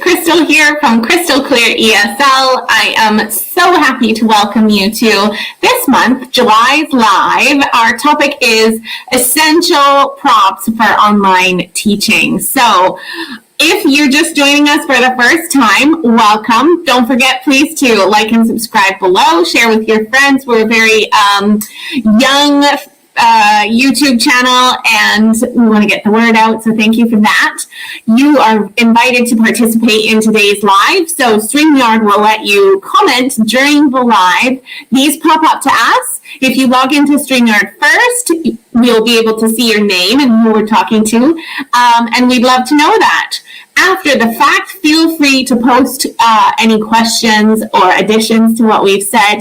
Crystal here from Crystal Clear ESL. I am so happy to welcome you to this month, July's Live. Our topic is essential props for online teaching. So if you're just joining us for the first time, welcome. Don't forget, please, to like and subscribe below. Share with your friends. We're a very young YouTube channel, and we want to get the word out, so thank you for that. You are invited to participate in today's live, so StreamYard will let you comment during the live. These pop up to us. If you log into StreamYard first, we'll be able to see your name and who we're talking to, and we'd love to know that. After the fact, feel free to post any questions or additions to what we've said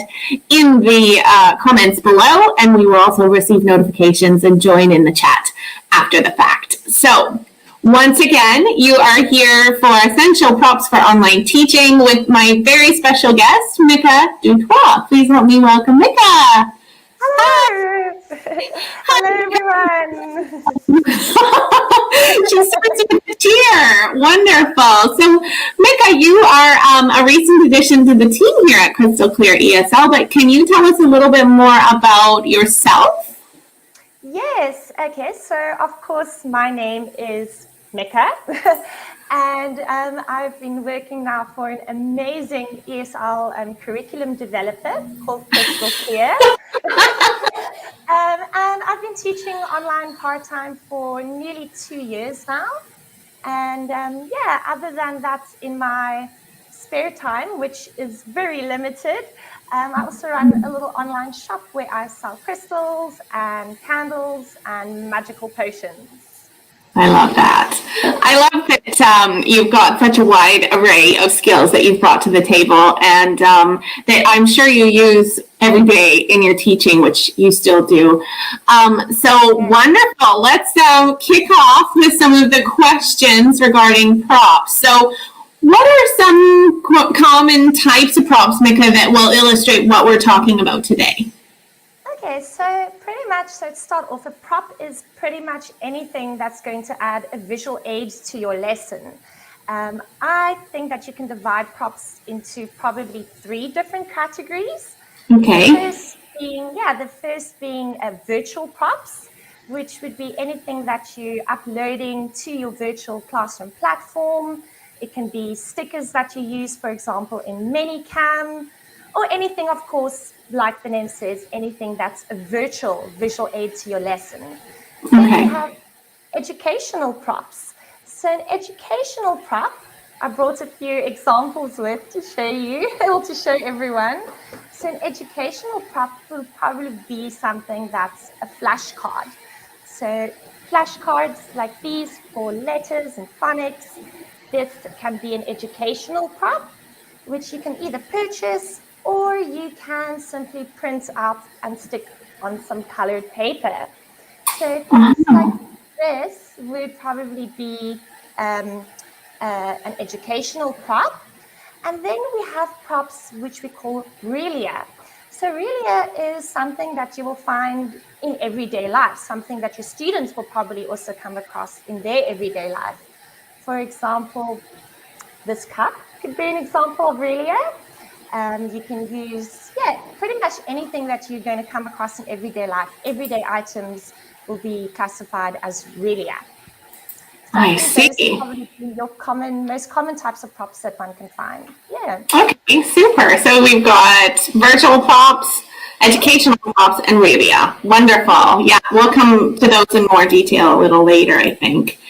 in the comments below, and we will also receive notifications and join in the chat after the fact. So, once again, you are here for Essential Props for Online Teaching with my very special guest, Mika du Toit. Please help me welcome Mika. Hello! Hello, everyone! She starts with a cheer. Wonderful. So, Mika, you are a recent addition to the team here at Crystal Clear ESL, but can you tell us a little bit more about yourself? Yes, okay, so of course my name is Mika, and I've been working now for an amazing ESL curriculum developer called Crystal Clear. And I've been teaching online part-time for nearly 2 years now. And yeah, other than that, in my spare time, which is very limited, I also run a little online shop where I sell crystals and candles and magical potions. I love that. I love that you've got such a wide array of skills that you've brought to the table, and that I'm sure you use every day in your teaching, which you still do. So wonderful. Let's kick off with some of the questions regarding props. So what are some common types of props, Mika, that will illustrate what we're talking about today? Okay, so pretty much, so to start off, a prop is pretty much anything that's going to add a visual aid to your lesson. I think that you can divide props into probably 3 different categories. Okay. The first being virtual props, which would be anything that you're uploading to your virtual classroom platform. It can be stickers that you use, for example, in Manycam, or anything, of course, like the name says, anything that's a virtual visual aid to your lesson. Okay. Then you have educational props. So an educational prop, I brought a few examples with to show you, or to show everyone. So an educational prop will probably be something that's a flashcard. So flashcards like these for letters and phonics, this can be an educational prop, which you can either purchase or you can simply print out and stick on some colored paper. So things like this would probably be an educational prop. And then we have props which we call relia. So relia is something that you will find in everyday life, something that your students will probably also come across in their everyday life. For example, this cup could be an example of relia. You can use, pretty much anything that you're going to come across in everyday life. Everyday items will be classified as relia. So I see. Those are probably your most common types of props that one can find. Yeah. Okay, super. So we've got virtual props, educational props, and relia. Wonderful. Yeah, we'll come to those in more detail a little later, I think.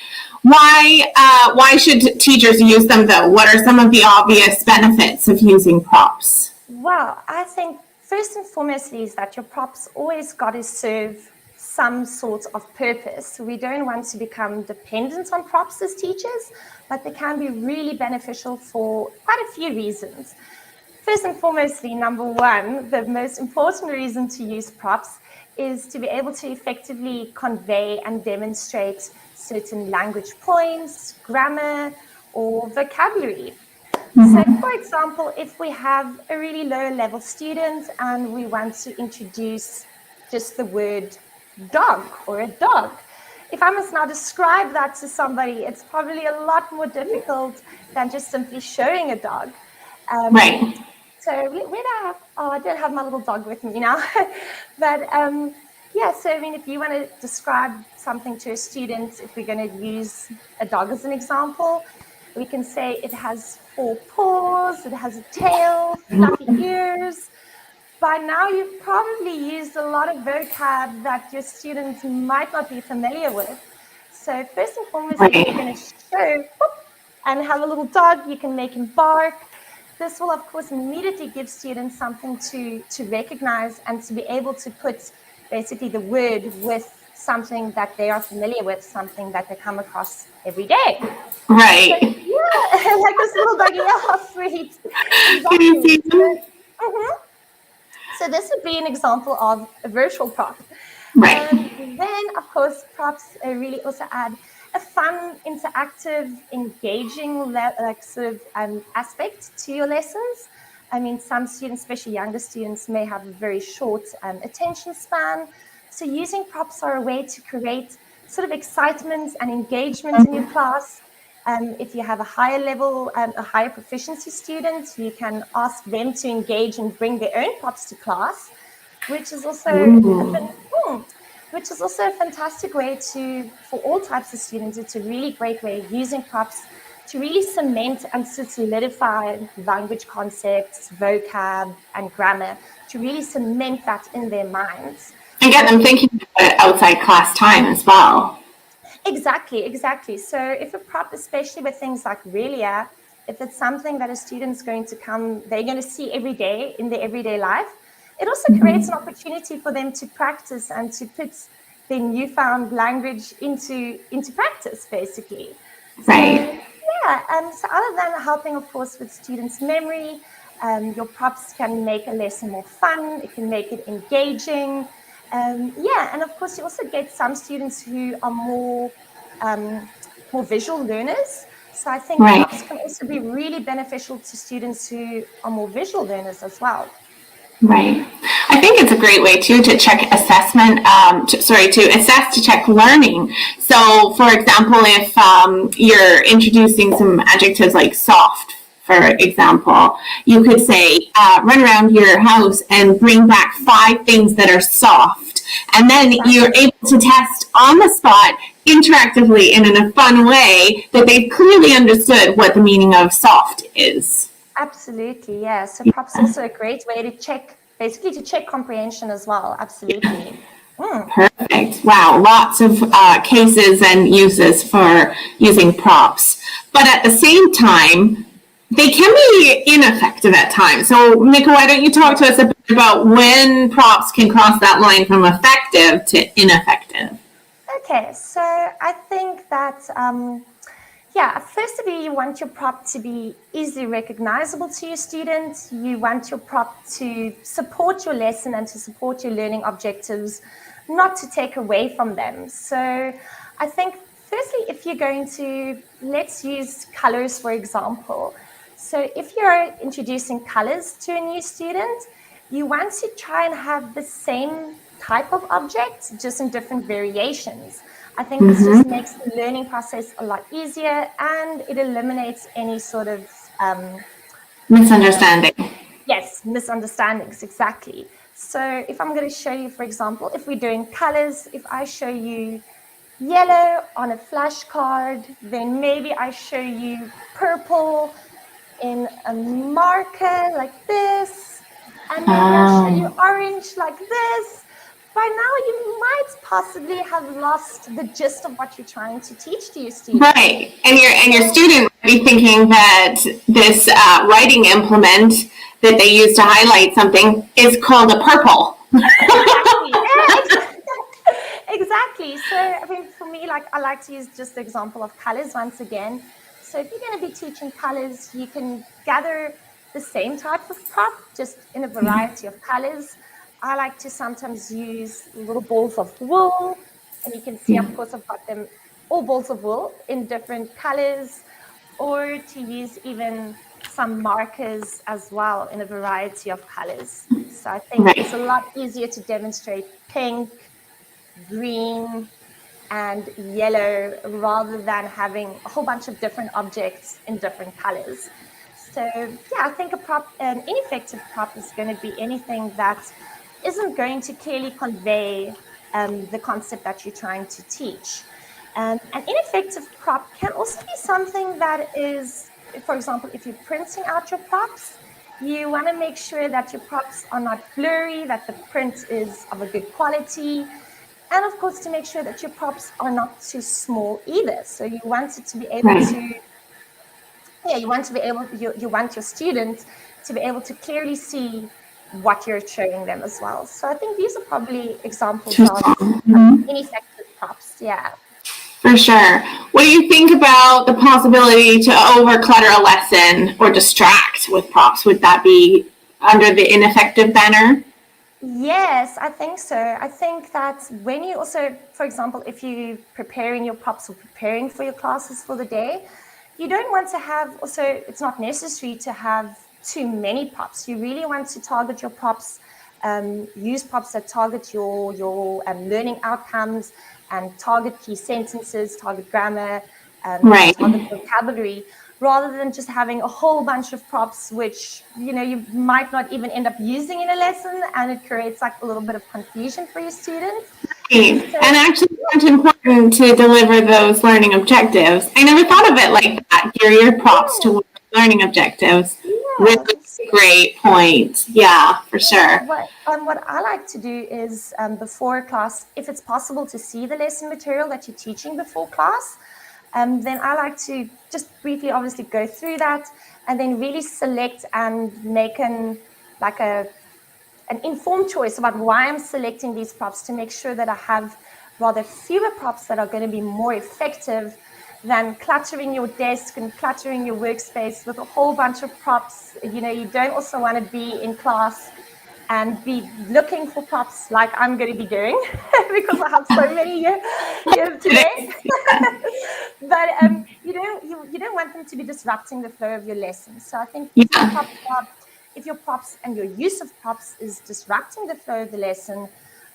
Why should teachers use them, though? What are some of the obvious benefits of using props? Well, I think first and foremost is that your props always got to serve some sort of purpose. We don't want to become dependent on props as teachers, but they can be really beneficial for quite a few reasons. First and foremostly, number one, the most important reason to use props is to be able to effectively convey and demonstrate certain language points, grammar, or vocabulary. So, for example, if we have a really low level student and we want to introduce just the word dog or a dog, if I must now describe that to somebody, it's probably a lot more difficult than just simply showing a dog. Right. So where do I have, I don't have my little dog with me now. But yeah, so I mean, if you want to describe something to a student, if we're going to use a dog as an example, we can say it has 4 paws, it has a tail, fluffy ears. By now, you've probably used a lot of vocab that your students might not be familiar with. So first and foremost, if you're going to show and have a little dog, you can make him bark. This will, of course, immediately give students something to recognize and to be able to put basically the word with something that they are familiar with, something that they come across every day. Right. So, yeah, like this little doggy, oh, sweet. Can you see them? So this would be an example of a virtual prop. Right. Then, of course, props really also add a fun, interactive, engaging aspect to your lessons. I mean, some students, especially younger students, may have a very short attention span. So using props are a way to create sort of excitement and engagement in your class. If you have a higher level, a higher proficiency student, you can ask them to engage and bring their own props to class, which is also a fantastic way for all types of students. It's a really great way of using props to really cement and to solidify language concepts, vocab, and grammar, to really cement that in their minds. And get them thinking about it outside class time as well. Exactly. So if a prop, especially with things like Relia, if it's something that a student's going to they're going to see every day in their everyday life, it also creates an opportunity for them to practice and to put their newfound language into practice, basically. Right. So, yeah, so other than helping, of course, with students' memory, your props can make a lesson more fun. It can make it engaging. And of course, you also get some students who are more visual learners. So I think props can also be really beneficial to students who are more visual learners as well. Right. I think it's a great way too to check assessment, to assess, to check learning. So for example, if you're introducing some adjectives like soft, for example, you could say, run around your house and bring back 5 things that are soft. And then you're able to test on the spot, interactively and in a fun way, that they've clearly understood what the meaning of soft is. Absolutely, yeah. So props also a great way to check comprehension as well. Absolutely. Perfect. Wow, lots of cases and uses for using props. But at the same time, they can be ineffective at times. So, Mica, why don't you talk to us a bit about when props can cross that line from effective to ineffective? Okay, so I think that first of all, you want your prop to be easily recognizable to your students. You want your prop to support your lesson and to support your learning objectives, not to take away from them. So I think, firstly, if you're going to, let's use colors, for example. So if you're introducing colors to a new student, you want to try and have the same type of object, just in different variations. I think this just makes the learning process a lot easier, and it eliminates any sort of misunderstanding. Yes, misunderstandings, exactly. So if I'm going to show you, for example, if we're doing colors, if I show you yellow on a flashcard, then maybe I show you purple in a marker like this, and maybe I show you orange like this. By now, you might possibly have lost the gist of what you're trying to teach to your students. Right, and your student might be thinking that this writing implement that they use to highlight something is called a purple. Exactly. So, I mean, for me, I like to use just the example of colors once again. So if you're going to be teaching colors, you can gather the same type of prop, just in a variety of colors. I like to sometimes use little balls of wool, and you can see, of course, I've got them all balls of wool in different colors, or to use even some markers as well in a variety of colors. So I think it's a lot easier to demonstrate pink, green, and yellow, rather than having a whole bunch of different objects in different colors. So yeah, I think an ineffective prop is going to be anything that isn't going to clearly convey the concept that you're trying to teach. An ineffective prop can also be something that is, for example, if you're printing out your props, you want to make sure that your props are not blurry, that the print is of a good quality, and of course to make sure that your props are not too small either. So you want it to be able to, you want your students to be able to clearly see what you're showing them as well. So I think these are probably examples of ineffective props. Yeah. For sure. What do you think about the possibility to overclutter a lesson or distract with props? Would that be under the ineffective banner? Yes, I think so. I think that when you also, for example, if you're preparing your props or preparing for your classes for the day, you don't want to have, also, it's not necessary to have too many props. You really want to target your props, use props that target your learning outcomes and target key sentences, target grammar, target vocabulary, rather than just having a whole bunch of props, which, you might not even end up using in a lesson, and it creates like a little bit of confusion for your students. And actually, it's important to deliver those learning objectives. I never thought of it like that. Gear your props to learning objectives. Yeah. Really great point. Yeah, for sure. What I like to do is before class, if it's possible to see the lesson material that you're teaching before class, then I like to just briefly, obviously, go through that and then really select and make an informed choice about why I'm selecting these props, to make sure that I have rather fewer props that are going to be more effective than cluttering your desk and cluttering your workspace with a whole bunch of props. You don't also want to be in class and be looking for props like I'm going to be doing because I have so many here today. But you don't want them to be disrupting the flow of your lesson. So I think if your props and your use of props is disrupting the flow of the lesson,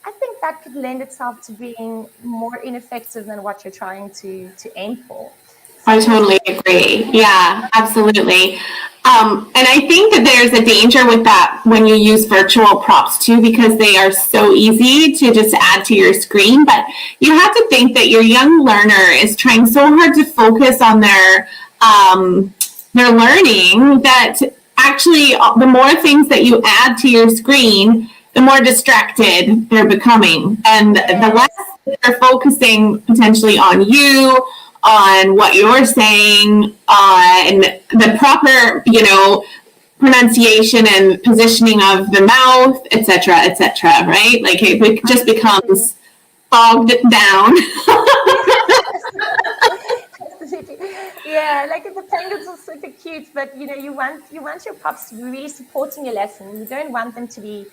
I think that could lend itself to being more ineffective than what you're trying to aim for. I totally agree. Yeah, absolutely. And I think that there's a danger with that when you use virtual props too, because they are so easy to just add to your screen. But you have to think that your young learner is trying so hard to focus on their learning that actually the more things that you add to your screen, the more distracted they're becoming. And the less they're focusing potentially on you, on what you're saying, on the proper, pronunciation and positioning of the mouth, etc., right? Like it just becomes bogged down. Yeah, like the penguins are super cute, but you want your props to be really supporting your lesson. You don't want them to be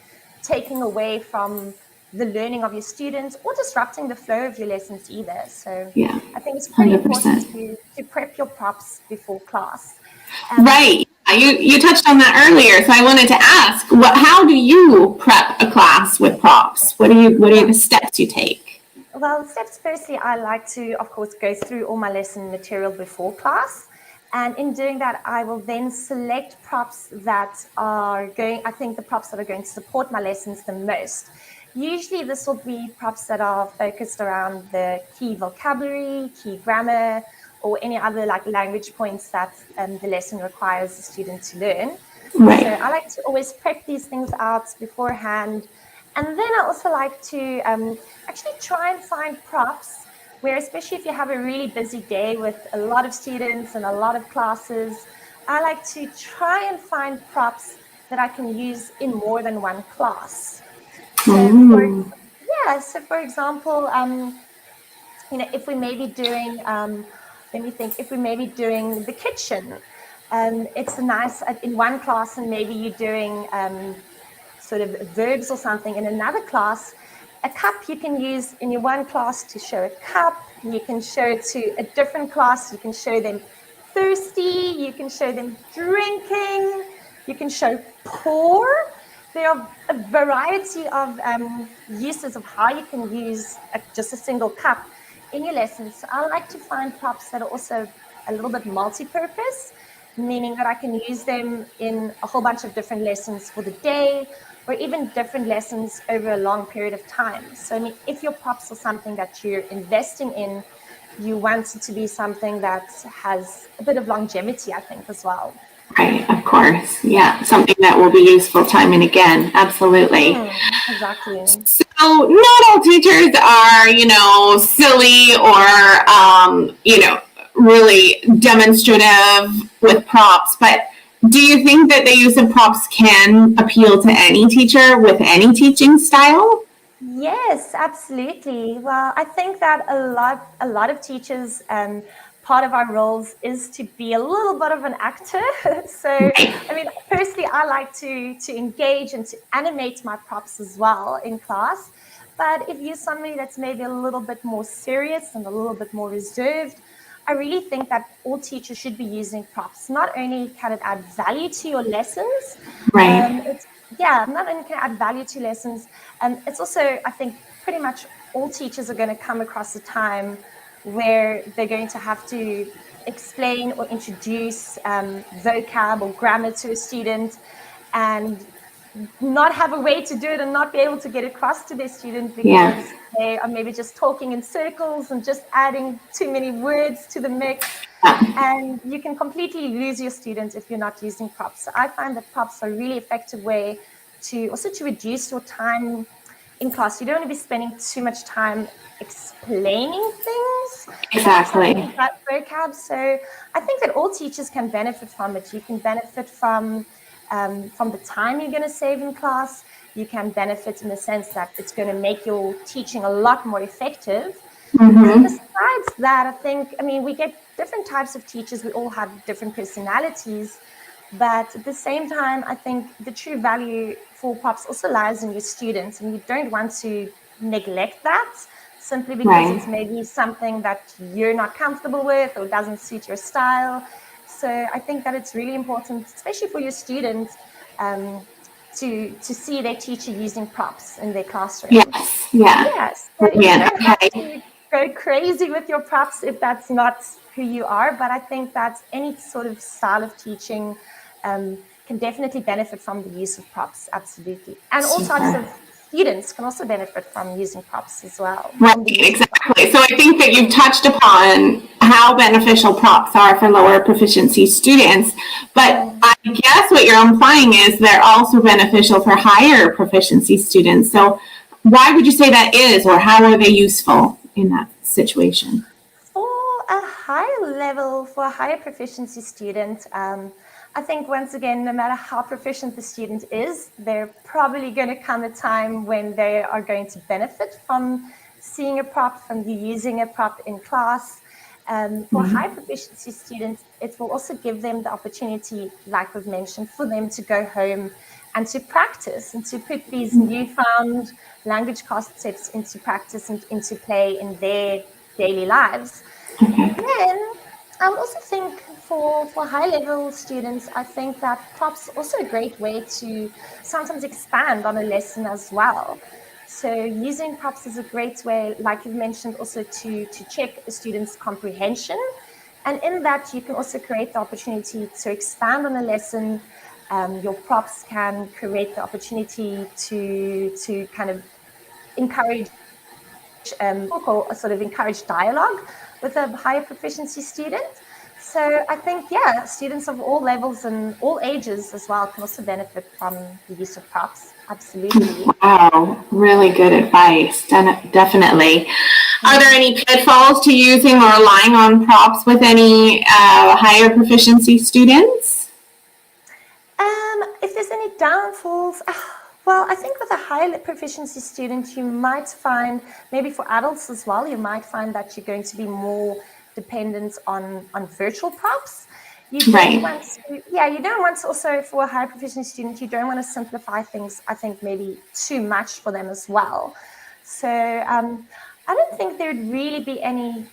taking away from the learning of your students or disrupting the flow of your lessons either. So yeah, I think it's pretty 100%. Important to prep your props before class. Right. You touched on that earlier, so I wanted to ask, how do you prep a class with props? What are the steps you take? Well, steps, firstly, I like to, of course, go through all my lesson material before class. And in doing that, I will then select props that are going to support my lessons the most. Usually this will be props that are focused around the key vocabulary, key grammar, or any other language points that the lesson requires the student to learn. Right. So I like to always prep these things out beforehand. And then I also like to actually try and find props where, especially if you have a really busy day with a lot of students and a lot of classes, I like to try and find props that I can use in more than one class. So for example, if we may be doing, if we may be doing the kitchen, it's nice in one class, and maybe you're doing sort of verbs or something in another class. A cup you can use in your one class to show a cup. You can show it to a different class. You can show them thirsty. You can show them drinking. You can show pour. There are a variety of uses of how you can use just a single cup in your lessons, I like to find props that are also a little bit multi-purpose, meaning that I can use them in a whole bunch of different lessons for the day, or even different lessons over a long period of time. So, I mean, if your props are something that you're investing in, you want it to be something that has a bit of longevity, I think, as well. Right, of course. Yeah, something that will be useful time and again. Absolutely. Exactly. So not all teachers are, silly or, really demonstrative with props, but do you think that the use of props can appeal to any teacher with any teaching style? Yes, absolutely. Well, I think that a lot of teachers, part of our roles is to be a little bit of an actor. So, I mean, personally, I like to engage and to animate my props as well in class. But if you're somebody that's maybe a little bit more serious and a little bit more reserved, I really think that all teachers should be using props. Not only can it add value to your lessons, Right. not only can it add value to lessons, it's also, I think, pretty much all teachers are going to come across a time where they're going to have to explain or introduce vocab or grammar to a student, and not have a way to do it and not be able to get across to their student because they are maybe just talking in circles and just adding too many words to the mix. And you can completely lose your students if you're not using props. So I find that props are a really effective way to reduce your time in class. You don't want to be spending too much time explaining things. Exactly. That vocab. So I think that all teachers can benefit from it. You can benefit from the time you're going to save in class. You can benefit in the sense that it's going to make your teaching a lot more effective. And besides that, I mean, we get different types of teachers. We all have different personalities. But at the same time, I think the true value for props also lies in your students. And you don't want to neglect that simply because it's maybe something that you're not comfortable with or doesn't suit your style. So I think that it's really important, especially for your students, to see their teacher using props in their classroom. Yes. Yeah. Yes. So you don't have to go crazy with your props if that's not who you are. But I think that any sort of style of teaching can definitely benefit from the use of props. Absolutely. And all types of students can also benefit from using props as well. Right, exactly. So I think that you've touched upon how beneficial props are for lower proficiency students, but I guess what you're implying is they're also beneficial for higher proficiency students. So why would you say that is, or how are they useful in that situation? For a higher proficiency student, I think once again, no matter how proficient the student is, they're probably going to come a time when they are going to benefit from seeing a prop, from using a prop in class. For high proficiency students, it will also give them the opportunity, like we've mentioned, for them to go home and to practice and to put these newfound language concepts into practice and into play in their daily lives. Then I would also think for high-level students, I think that props are also a great way to sometimes expand on a lesson as well. So using props is a great way, like you've mentioned, also to check a student's comprehension. And in that, you can also create the opportunity to expand on a lesson. Your props can create the opportunity to kind of encourage dialogue with a higher proficiency student. So I think, students of all levels and all ages as well can also benefit from the use of props. Absolutely. Wow, really good advice. Definitely. Are there any pitfalls to using or relying on props with any higher proficiency students? If there's any downfalls, well, I think with a high proficiency student, you might find, maybe for adults as well, you might find that you're going to be more dependent on virtual props. You don't want to, you don't want to also, for a high proficiency student, you don't want to simplify things, I think, maybe too much for them as well. So I don't think there'd really be any,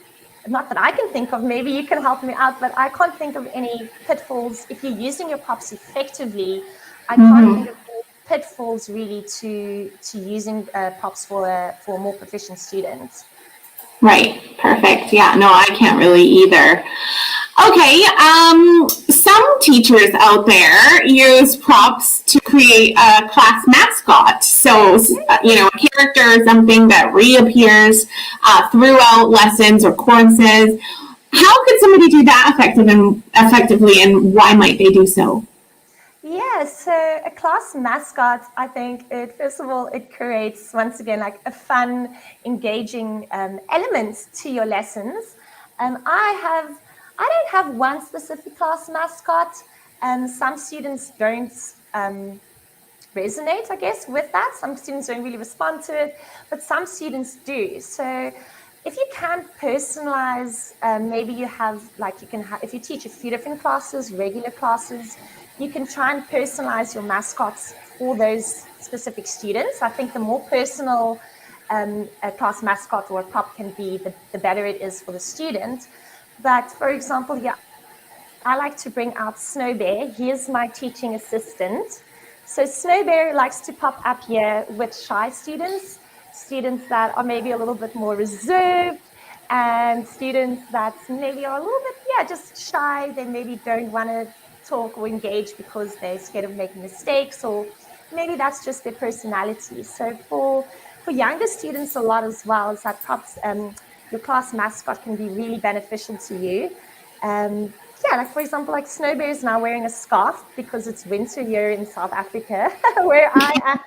not that I can think of, maybe you can help me out, but I can't think of any pitfalls. If you're using your props effectively, I can't think of any pitfalls really to using props for a more proficient student. Right. Perfect. Yeah, no, I can't really either. Okay, some teachers out there use props to create a class mascot. So, a character or something that reappears throughout lessons or courses. How could somebody do that effectively, and why might they do so? Yeah, so a class mascot, I think first of all, it creates, once again, like a fun, engaging element to your lessons. I don't have one specific class mascot, and some students don't resonate, I guess, with that. Some students don't really respond to it, but some students do. So if you can personalize, maybe you have, if you teach a few different classes, regular classes, you can try and personalize your mascots for those specific students. I think the more personal a class mascot or a prop can be, the better it is for the student. But for example, yeah, I like to bring out Snow Bear. He is my teaching assistant. So Snow Bear likes to pop up here with shy students that are maybe a little bit more reserved, and students that maybe are a little bit, just shy. They maybe don't want to talk or engage because they're scared of making mistakes, or maybe that's just their personality. So for younger students a lot as well, is that perhaps your class mascot can be really beneficial to you. Like for example, like Snow Bear is now wearing a scarf because it's winter here in South Africa, where I am.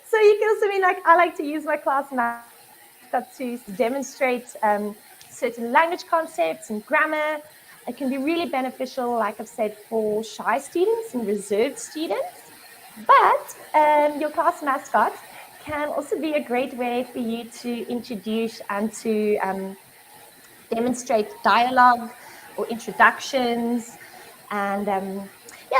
So you can also mean, like, I like to use my class mascot to demonstrate certain language concepts and grammar. It can be really beneficial, like I've said, for shy students and reserved students. But your class mascot can also be a great way for you to introduce and to demonstrate dialogue or introductions, and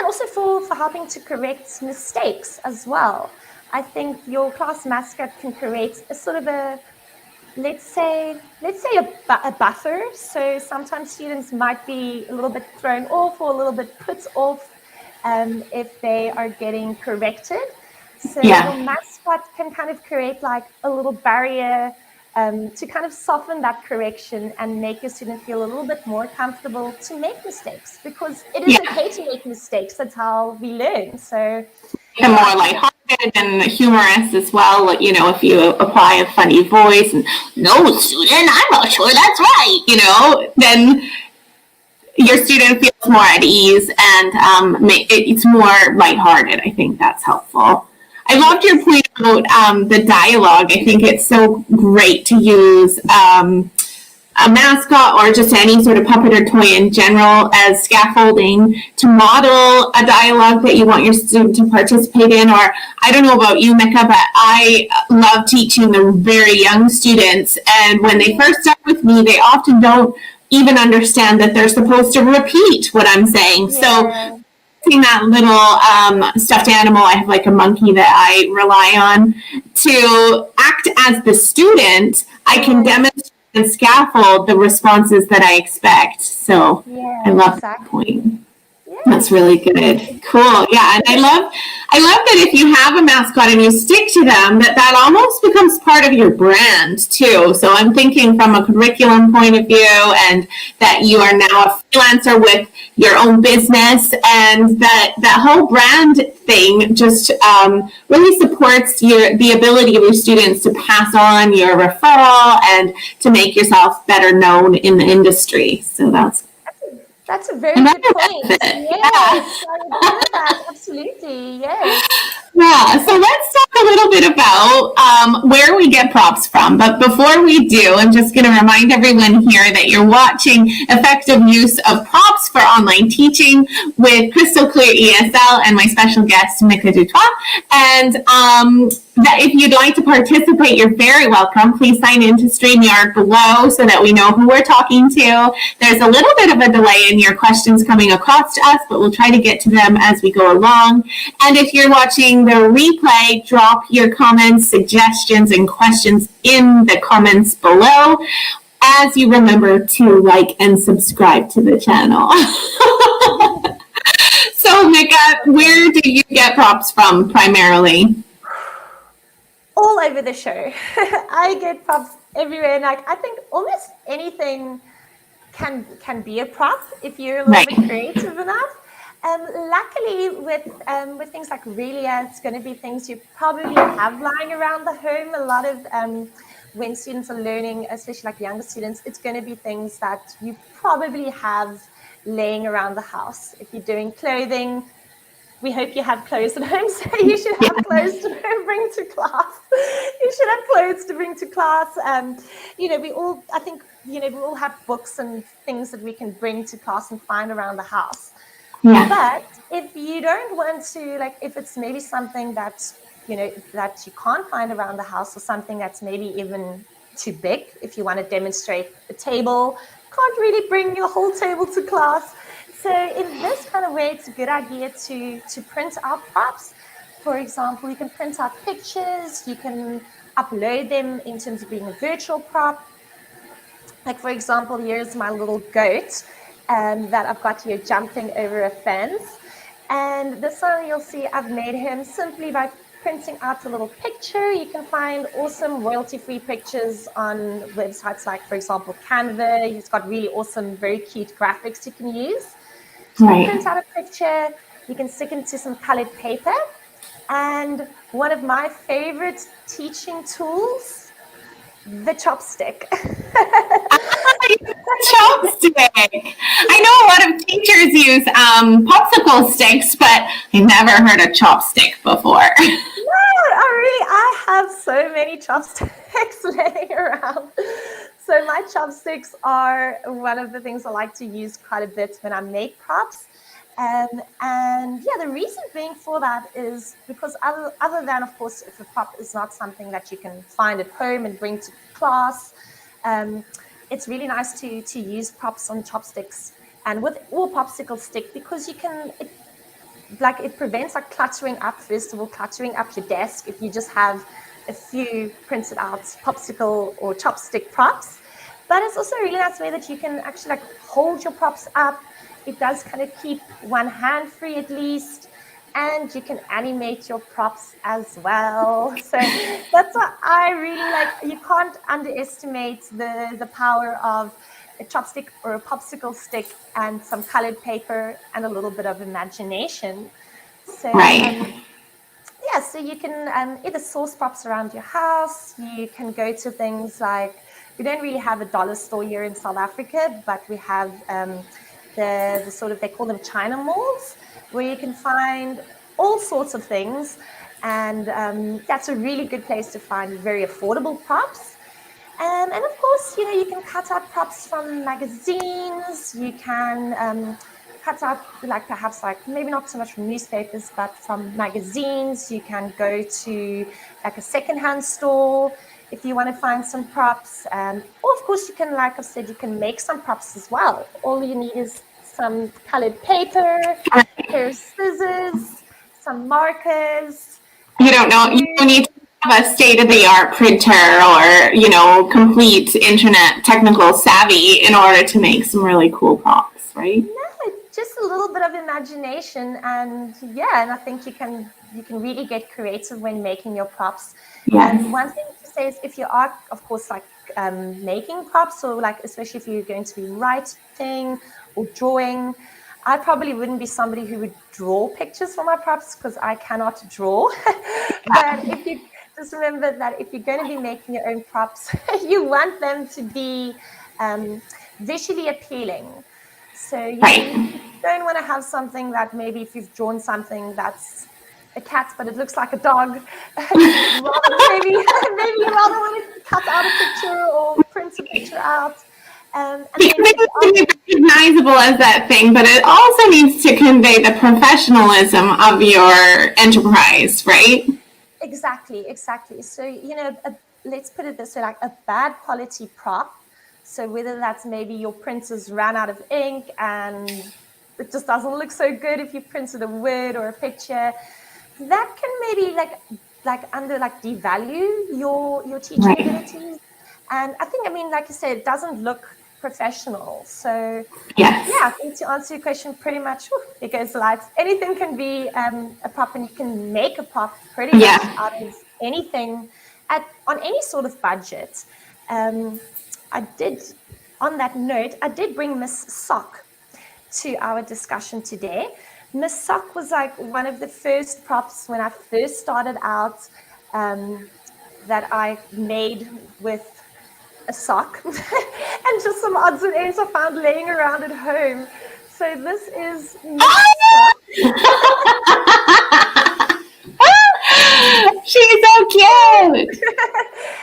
also for helping to correct mistakes as well. I think your class mascot can create a sort of a, let's say a buffer. So sometimes students might be a little bit thrown off or a little bit put off if they are getting corrected. So your mascot can kind of create like a little barrier to kind of soften that correction and make your student feel a little bit more comfortable to make mistakes, because it is okay to make mistakes. That's how we learn. So more lighthearted and humorous as well. If you apply a funny voice and, no, student, I'm not sure that's right, then your student feels more at ease, and it's more lighthearted. I think that's helpful. I loved your point about the dialogue. I think it's so great to use a mascot or just any sort of puppet or toy in general as scaffolding to model a dialogue that you want your student to participate in. Or I don't know about you, Mica, but I love teaching the very young students. And when they first start with me, they often don't even understand that they're supposed to repeat what I'm saying. So that little stuffed animal, I have like a monkey that I rely on to act as the student. I can demonstrate and scaffold the responses that I expect. So I love that point. That's really good. Cool. Yeah. And I love that if you have a mascot and you stick to them, that almost becomes part of your brand too. So I'm thinking from a curriculum point of view, and that you are now a freelancer with your own business, and that whole brand thing just really supports the ability of your students to pass on your referral and to make yourself better known in the industry. So that's a very good point. Yes, absolutely. Yes. Yeah, so let's talk a little bit about where we get props from. But before we do, I'm just going to remind everyone here that you're watching effective use of props for online teaching with Crystal Clear ESL and my special guest, Mika du Toit. And that if you'd like to participate, you're very welcome. Please sign into StreamYard below so that we know who we're talking to. There's a little bit of a delay in your questions coming across to us, but we'll try to get to them as we go along. And if you're watching the replay, drop your comments, suggestions, and questions in the comments below, as you remember to like and subscribe to the channel. So, Mica, where do you get props from primarily? All over the show. I get props everywhere. And like, I think almost anything can be a prop if you're a little bit creative enough. Luckily, with things like Relia, it's going to be things you probably have lying around the home. A lot of when students are learning, especially like younger students, it's going to be things that you probably have laying around the house. If you're doing clothing, we hope you have clothes at home, so you should have clothes to bring to class. You should have clothes to bring to class. We all have books and things that we can bring to class and find around the house. Yeah. But if you don't want to, like, if it's maybe something that that you can't find around the house, or something that's maybe even too big, if you want to demonstrate a table, can't really bring your whole table to class. So in this kind of way, it's a good idea to print out props. For example, you can print out pictures, you can upload them in terms of being a virtual prop. Like, for example, here's my little goat that I've got here jumping over a fence. And this one, you'll see I've made him simply by printing out a little picture. You can find awesome royalty-free pictures on websites like, for example, Canva. It's got really awesome, very cute graphics you can use. So you print out a picture, you can stick into some colored paper. And one of my favorite teaching tools, the chopstick. Chopstick. I know a lot of teachers use popsicle sticks, but I've never heard of chopstick before. No, I have so many chopsticks laying around. So my chopsticks are one of the things I like to use quite a bit when I make props. And yeah, the reason being for that is because other than, of course, if a prop is not something that you can find at home and bring to class, it's really nice to use props on chopsticks and with or popsicle stick, because you can, it prevents like cluttering up, first of all, cluttering up your desk if you just have a few printed out popsicle or chopstick props. But it's also a really nice way that you can actually like hold your props up. It does kind of keep one hand free at least, and you can animate your props as well. So that's what I really like. You can't underestimate the power of a chopstick or a popsicle stick and some colored paper and a little bit of imagination. So yeah, so you can either source props around your house. You can go to things like, we don't really have a dollar store here in South Africa, but we have the sort of, they call them China malls, where you can find all sorts of things. And that's a really good place to find very affordable props. And of course, you can cut out props from magazines. You can cut out, like perhaps like maybe not so much from newspapers, but from magazines. You can go to like a secondhand store if you want to find some props. Or of course, you can, like I said, you can make some props as well. All you need is some colored paper, a pair of scissors, some markers. You don't need to have a state-of-the-art printer or, complete internet technical savvy in order to make some really cool props, right? No, just a little bit of imagination, and yeah, and I think you can really get creative when making your props. Yes. And one thing to say is, if you are, of course, like making props, or like especially if you're going to be writing or drawing, I probably wouldn't be somebody who would draw pictures for my props because I cannot draw. But if you just remember that if you're going to be making your own props, you want them to be visually appealing. So you don't want to have something that maybe if you've drawn something that's a cat, but it looks like a dog, maybe you rather want to cut out a picture or print a picture out. And it needs to be recognizable as that thing, but it also needs to convey the professionalism of your enterprise, right? Exactly. So, let's put it this way, like a bad quality prop. So whether that's maybe your printers ran out of ink and it just doesn't look so good if you printed a word or a picture, that can maybe devalue your teaching abilities. And I think, like you said, it doesn't look professional. So yeah, I think to answer your question, pretty much it goes light. Anything can be a prop, and you can make a prop pretty much out of anything on any sort of budget. On that note, I did bring Miss Sock to our discussion today. Miss Sock was like one of the first props when I first started out that I made with a sock and just some odds and ends I found laying around at home. So this is Miss Sock. She's so cute.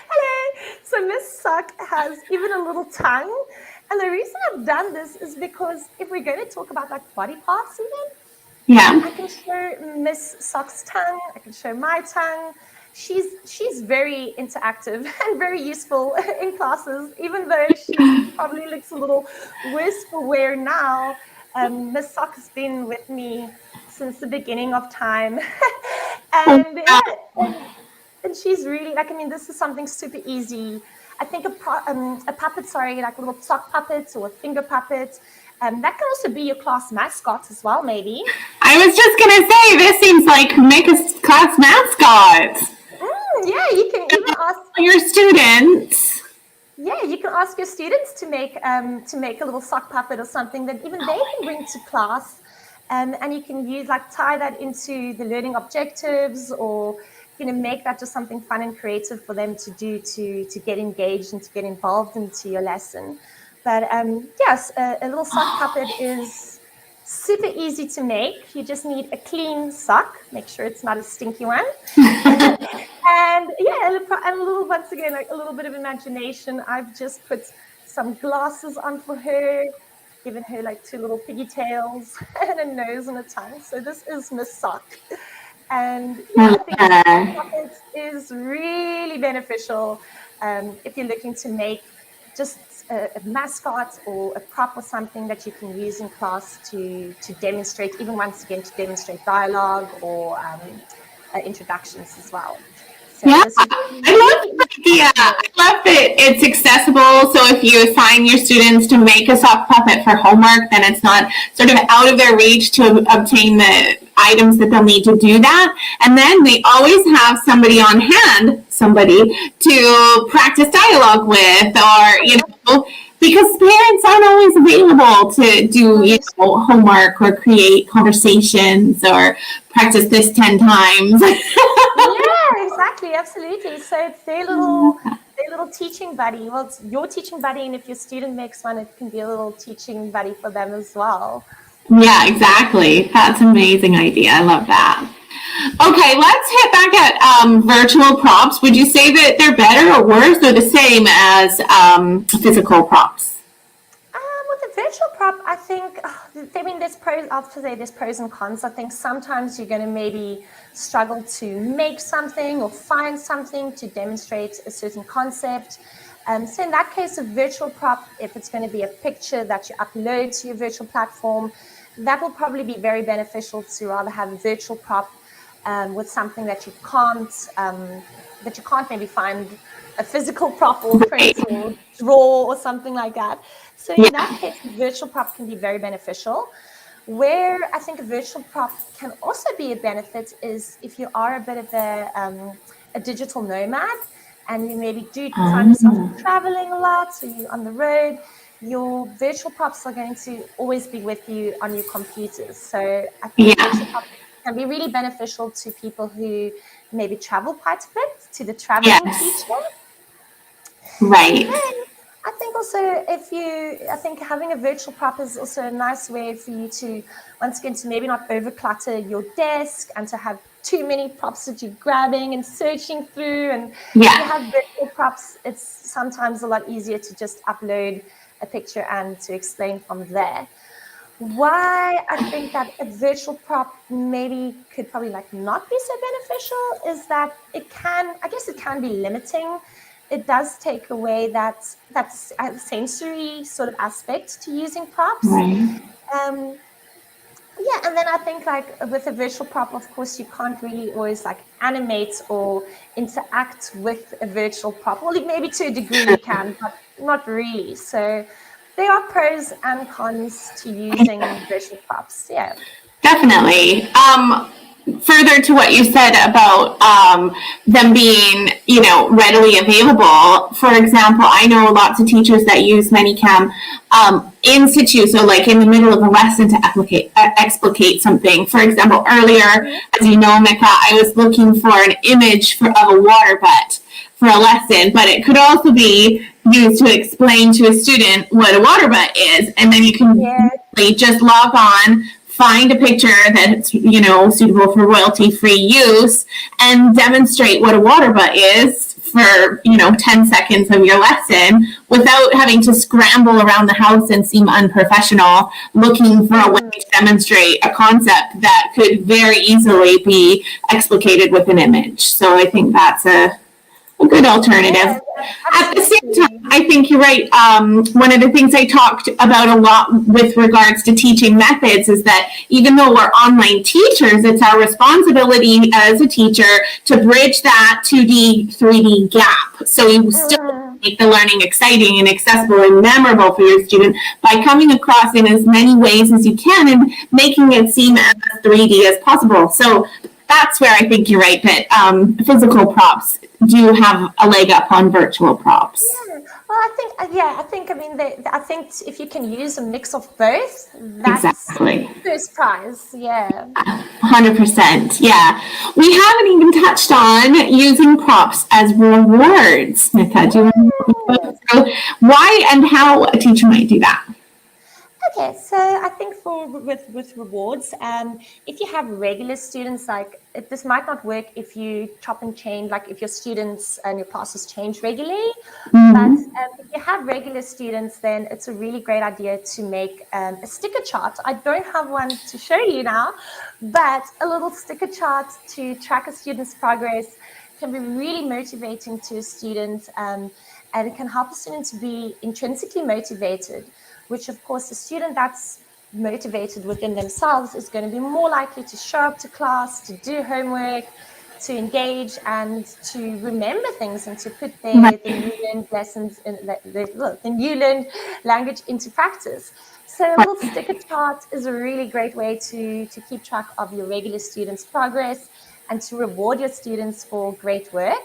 Hello. So Miss Sock has even a little tongue. And the reason I've done this is because if we're going to talk about like body parts even, I can show Miss Sock's tongue, I can show my tongue. She's very interactive and very useful in classes, even though she probably looks a little worse for wear now. Miss Sock has been with me since the beginning of time. and she's really, like, I mean, this is something super easy. I think a puppet, like a little sock puppet or a finger puppet. That can also be your class mascot as well, maybe. I was just going to say, this seems like Mica's class mascot. Yeah, you can even ask your students. Yeah, you can ask your students to make a little sock puppet or something that even they can bring to class, and you can use, like, tie that into the learning objectives, or make that just something fun and creative for them to do to get engaged and to get involved into your lesson. But yes, a little sock puppet is super easy to make. You just need a clean sock. Make sure it's not a stinky one. And yeah, and a little, once again, like a little bit of imagination. I've just put some glasses on for her, given her like 2 little piggy tails and a nose and a tongue. So this is Miss Sock. And yeah, I think sock puppet is really beneficial if you're looking to make just a mascot or a prop or something that you can use in class to demonstrate, even once again, to demonstrate dialogue or introductions as well. So I love the idea. I love that it's accessible. So if you assign your students to make a sock puppet for homework, then it's not sort of out of their reach to obtain the items that they'll need to do that. And then they always have somebody on hand, to practice dialogue with, or, because parents aren't always available to do, homework or create conversations or practice this 10 times. Yeah, exactly. Absolutely. So it's their little teaching buddy. Well, it's your teaching buddy, and if your student makes one, it can be a little teaching buddy for them as well. Yeah, exactly. That's an amazing idea. I love that. Okay, let's hit back at virtual props. Would you say that they're better or worse or the same as physical props? With a virtual prop, I think, there's pros and cons. I think sometimes you're going to maybe struggle to make something or find something to demonstrate a certain concept. So in that case, a virtual prop, if it's going to be a picture that you upload to your virtual platform, that will probably be very beneficial to rather have a virtual prop with something that you can't maybe find a physical prop or print or draw or something like that. So in that case, a virtual prop can be very beneficial. Where I think a virtual prop can also be a benefit is if you are a bit of a digital nomad and you maybe do find yourself traveling a lot, so you're on the road, your virtual props are going to always be with you on your computers. So I think virtual props can be really beneficial to people who maybe travel quite a bit, to the traveling teacher. Right. And then I think also I think having a virtual prop is also a nice way for you to, once again, to maybe not overclutter your desk and to have too many props that you're grabbing and searching through. And if you have virtual props, it's sometimes a lot easier to just upload a picture and to explain from there. Why I think that a virtual prop maybe could probably not be so beneficial is that it can be limiting. It does take away that sensory sort of aspect to using props. Right. And then I think with a virtual prop, of course, you can't really always animate or interact with a virtual prop. Well, maybe to a degree you can, but not really. So there are pros and cons to using virtual props. Yeah. Definitely. further to what you said about them being, readily available. For example, I know lots of teachers that use Manycam in situ, so like in the middle of a lesson to explicate something. For example, earlier, as you know, Mica, I was looking for an image of a water butt for a lesson, but it could also be used to explain to a student what a water butt is, and then you can just log on, find a picture that's, suitable for royalty-free use, and demonstrate what a water butt is for, 10 seconds of your lesson without having to scramble around the house and seem unprofessional, looking for a way to demonstrate a concept that could very easily be explicated with an image. So I think that's a good alternative. Yeah, at the same time, I think you're right. One of the things I talked about a lot with regards to teaching methods is that even though we're online teachers, it's our responsibility as a teacher to bridge that 2D, 3D gap. So you still make the learning exciting and accessible and memorable for your student by coming across in as many ways as you can and making it seem as 3D as possible. So that's where I think you're right that physical props do have a leg up on virtual props. Yeah. Well, I think if you can use a mix of both, that's exactly first prize. Yeah. 100%. Yeah. We haven't even touched on using props as rewards. Mica, do you want to go why and how a teacher might do that? Okay, so I think with rewards, if you have regular students, this might not work if you chop and change, like if your students and your classes change regularly. But if you have regular students, then it's a really great idea to make a sticker chart. I don't have one to show you now, but a little sticker chart to track a student's progress can be really motivating to a student, and it can help a student to be intrinsically motivated, which of course the student that's motivated within themselves is going to be more likely to show up to class, to do homework, to engage, and to remember things and to put the new learned lessons in the new learned language into practice. So a little sticker chart is a really great way to keep track of your regular students' progress and to reward your students for great work.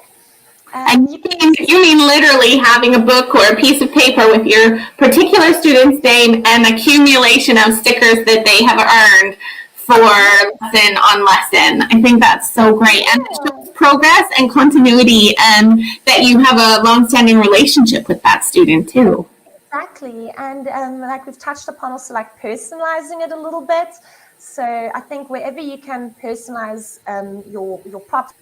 And you mean literally having a book or a piece of paper with your particular student's name and accumulation of stickers that they have earned for lesson on lesson. I think that's so great. And it shows progress and continuity and that you have a long-standing relationship with that student too. Exactly. And like we've touched upon also like personalizing it a little bit. So I think wherever you can personalize your props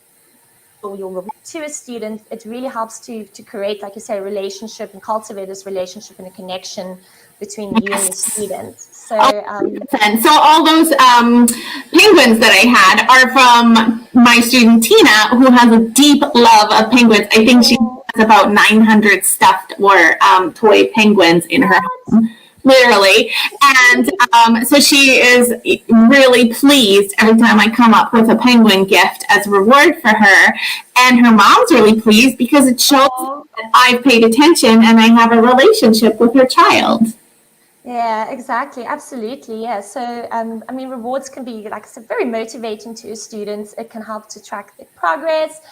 or your to a student, it really helps to create, like you say, a relationship and cultivate this relationship and a connection between you and the student. So, so all those penguins that I had are from my student Tina, who has a deep love of penguins. I think she has about 900 stuffed or toy penguins in her home. Literally. And so she is really pleased every time I come up with a penguin gift as a reward for her. And her mom's really pleased because it shows that I've paid attention and I have a relationship with her child. Yeah, exactly. Absolutely. Yeah. So, I mean, rewards can be, like I said, very motivating to students. It can help to track their progress.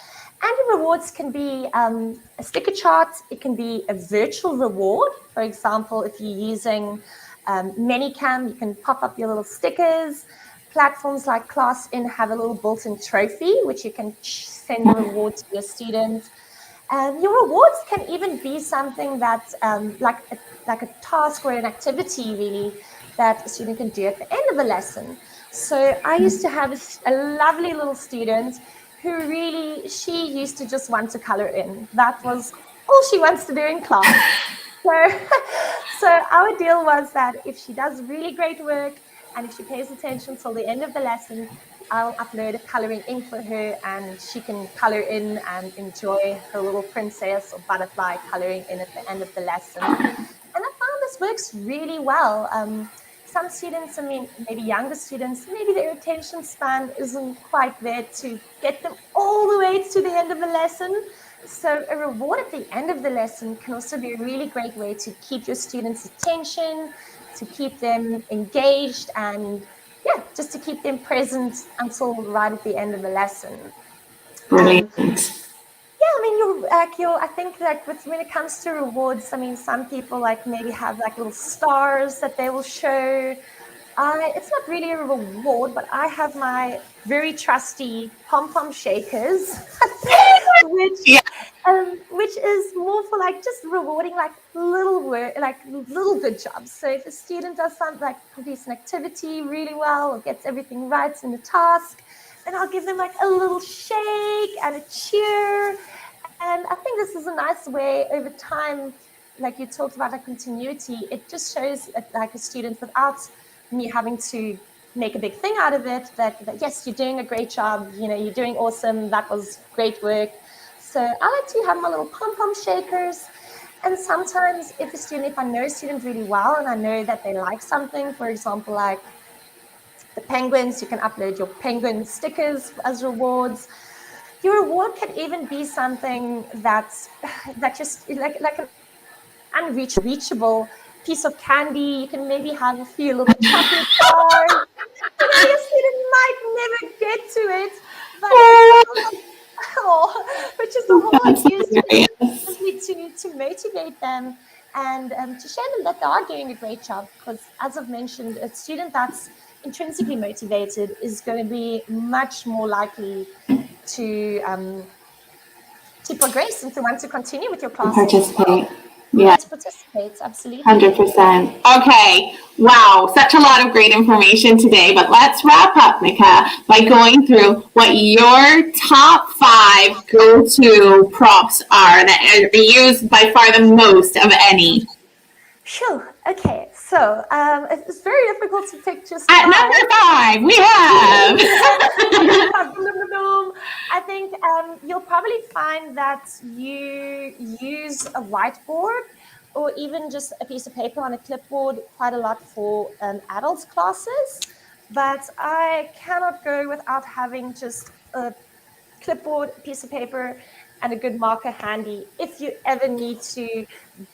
And the rewards can be a sticker chart. It can be a virtual reward. For example, if you're using Manycam, you can pop up your little stickers. Platforms like ClassIn have a little built-in trophy, which you can send a reward to your students. Your rewards can even be something that, like a task or an activity, really, that a student can do at the end of a lesson. So I used to have a lovely little student who really, she used to just want to color in. That was all she wants to do in class. So our deal was that if she does really great work and if she pays attention till the end of the lesson, I'll upload a coloring ink for her and she can color in and enjoy her little princess or butterfly coloring in at the end of the lesson. And I found this works really well. Some students, I mean, maybe younger students, maybe their attention span isn't quite there to get them all the way to the end of the lesson. So a reward at the end of the lesson can also be a really great way to keep your students' attention, to keep them engaged and yeah, just to keep them present until right at the end of the lesson. Brilliant. Yeah, I mean, I think like when it comes to rewards, I mean, some people like maybe have like little stars that they will show. It's not really a reward, but I have my very trusty pom-pom shakers, which Yeah. which is more for like just rewarding like little work, like little good jobs. So if a student does something like completes an activity really well or gets everything right in the task, then I'll give them like a little shake and a cheer. And I think this is a nice way over time, like you talked about, like continuity. It just shows like a student without me having to make a big thing out of it, that yes, you're doing a great job, you know, you're doing awesome, that was great work. So I like to have my little pom-pom shakers. And sometimes if I know a student really well and I know that they like something, for example, like the penguins, you can upload your penguin stickers as rewards. Your reward can even be something that just like an unreachable piece of candy. You can maybe have a few little chocolate bars. You know, your student might never get to it, but which is the whole idea, is simply to motivate them and to show them that they are doing a great job. Because as I've mentioned, a student that's intrinsically motivated is going to be much more likely to progress and to want to continue with your classes as well. Participate. Yeah. To participate, absolutely. 100%. Okay. Wow. Such a lot of great information today, but let's wrap up, Mica, by going through what your top 5 go-to props are that are used by far the most of any. Sure. Okay. So it's very difficult to pick just At 5. number 5, we have. I think you'll probably find that you use a whiteboard or even just a piece of paper on a clipboard quite a lot for adults classes. But I cannot go without having just a clipboard, piece of paper, and a good marker handy if you ever need to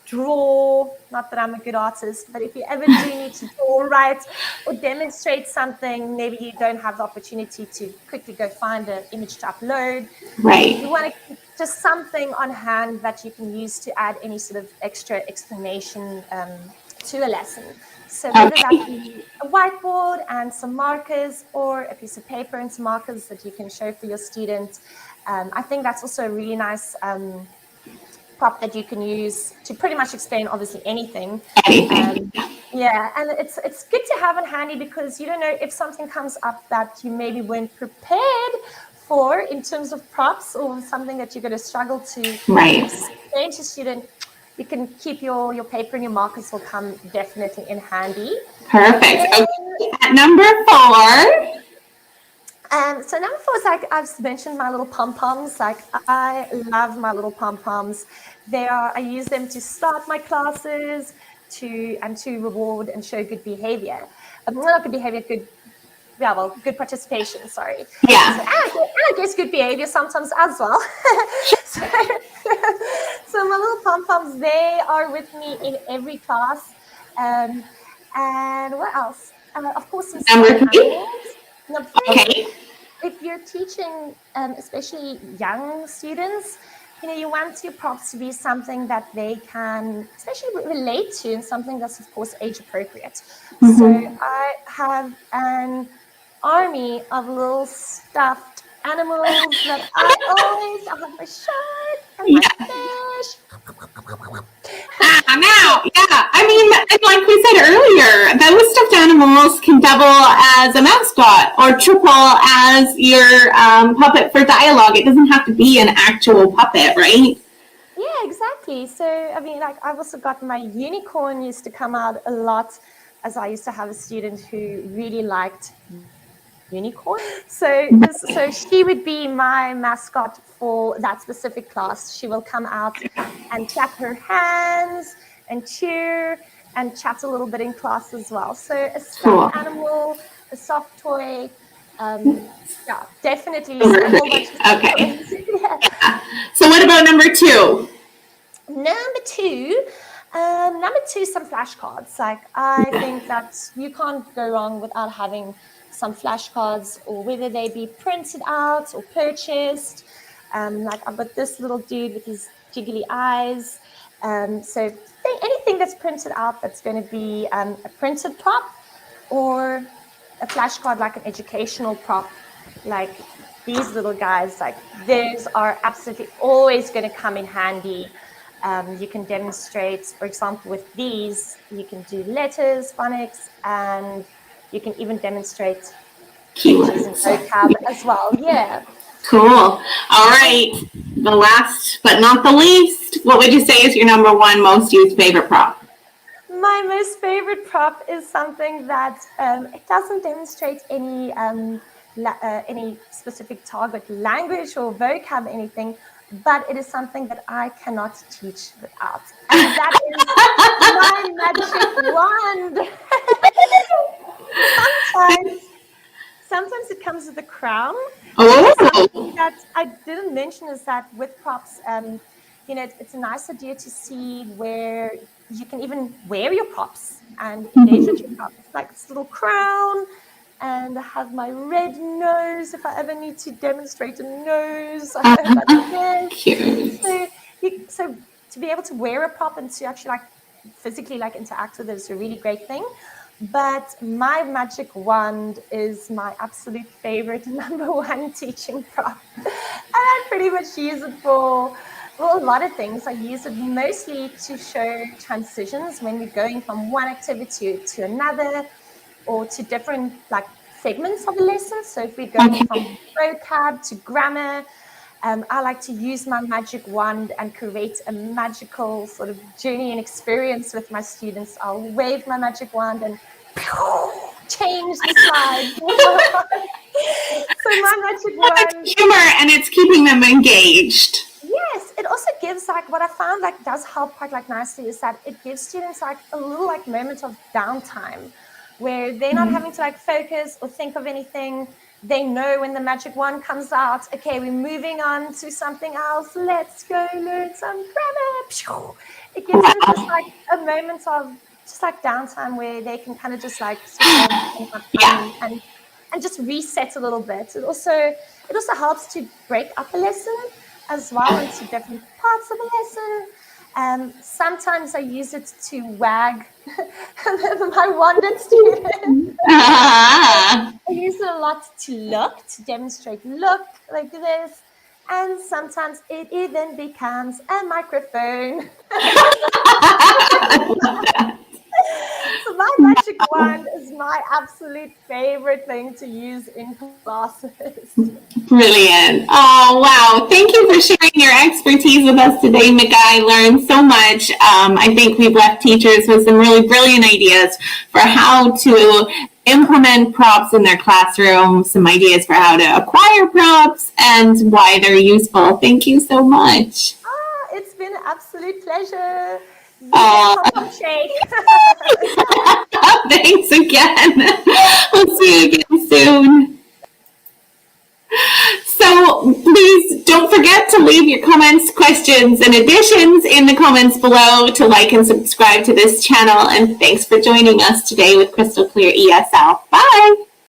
draw. Not that I'm a good artist, but if you ever do need to draw, write, or demonstrate something, maybe you don't have the opportunity to quickly go find an image to upload. Right. You want to keep just something on hand that you can use to add any sort of extra explanation to a lesson. So whether that be a whiteboard and some markers, or a piece of paper and some markers that you can show for your student. I think that's also a really nice prop that you can use to pretty much explain obviously anything. Yeah, and it's good to have it handy because you don't know if something comes up that you maybe weren't prepared for in terms of props, or something that you're going to struggle to explain to student. You can keep your paper and your markers will come definitely in handy. Perfect. Okay. At number 4. So number 4 is like I've mentioned, my little pom-poms. Like I love my little pom-poms. I use them to start my classes, to reward and show good behavior. Not good behavior, good participation. Sorry. Yeah. So, and I guess good behavior sometimes as well. So my little pom-poms, they are with me in every class. And what else? Of course, some number 3. Number 3. Okay. If you're teaching, especially young students, you know, you want your props to be something that they can especially relate to, and something that's, of course, age appropriate. Mm-hmm. So I have an army of little stuffed animals that I have my shark and my fish. Now, yeah, I mean, like we said earlier, those stuffed animals can double as a mascot or triple as your puppet for dialogue. It doesn't have to be an actual puppet, right? Yeah, exactly. So, I mean, like I've also got my unicorn used to come out a lot, as I used to have a student who really liked unicorn. So she would be my mascot for that specific class. She will come out and clap her hands and cheer and chat a little bit in class as well. So a stuffed animal, a soft toy, yeah, definitely. Okay. Yeah. So what about number 2? Number 2, some flashcards. Like I think that you can't go wrong without having some flashcards, or whether they be printed out or purchased. Like I've got this little dude with his jiggly eyes. So anything that's printed out that's going to be a printed prop, or a flashcard like an educational prop, like these little guys, like those are absolutely always going to come in handy. You can demonstrate, for example, with these, you can do letters, phonics, and you can even demonstrate keywords and vocab as well. Yeah. Cool. All right. The last but not the least, what would you say is your number one most used favorite prop? My most favorite prop is something that it doesn't demonstrate any specific target language or vocab or anything, but it is something that I cannot teach without. And that is my magic wand. Sometimes it comes with a crown. Oh. Something that I didn't mention is that with props, it's a nice idea to see where you can even wear your props and engage with your props. Like this little crown, and I have my red nose if I ever need to demonstrate a nose. I have that cute. So to be able to wear a prop and to actually like physically like interact with it is a really great thing. But my magic wand is my absolute favorite number one teaching prop. And I pretty much use it for a lot of things. I use it mostly to show transitions when we're going from one activity to another, or to different like segments of a lesson. So if we're going from vocab to grammar, I like to use my magic wand and create a magical sort of journey and experience with my students. I'll wave my magic wand and change the slide. So my magic wand. Humor, and it's keeping them engaged. Yes, it also gives like what I found like does help quite like nicely is that it gives students like a little like moment of downtime where they're not having to like focus or think of anything. They know when the magic wand comes out, okay, we're moving on to something else. Let's go learn some grammar. It gives them just like a moment of just like downtime where they can kind of just like and just reset a little bit. It also helps to break up a lesson as well into different parts of a lesson. Sometimes I use it to wag my wanded students. I use it a lot to demonstrate look like this. And sometimes it even becomes a microphone. So my magic wand is my absolute favorite thing to use in classes. Brilliant. Oh, wow. Thank you for sharing your expertise with us today, Mica. I learned so much. I think we've left teachers with some really brilliant ideas for how to implement props in their classroom, some ideas for how to acquire props and why they're useful. Thank you so much. It's been an absolute pleasure. Thanks again. We'll see you again soon. So please don't forget to leave your comments, questions, and additions in the comments below, to like and subscribe to this channel. And thanks for joining us today with Crystal Clear ESL. Bye.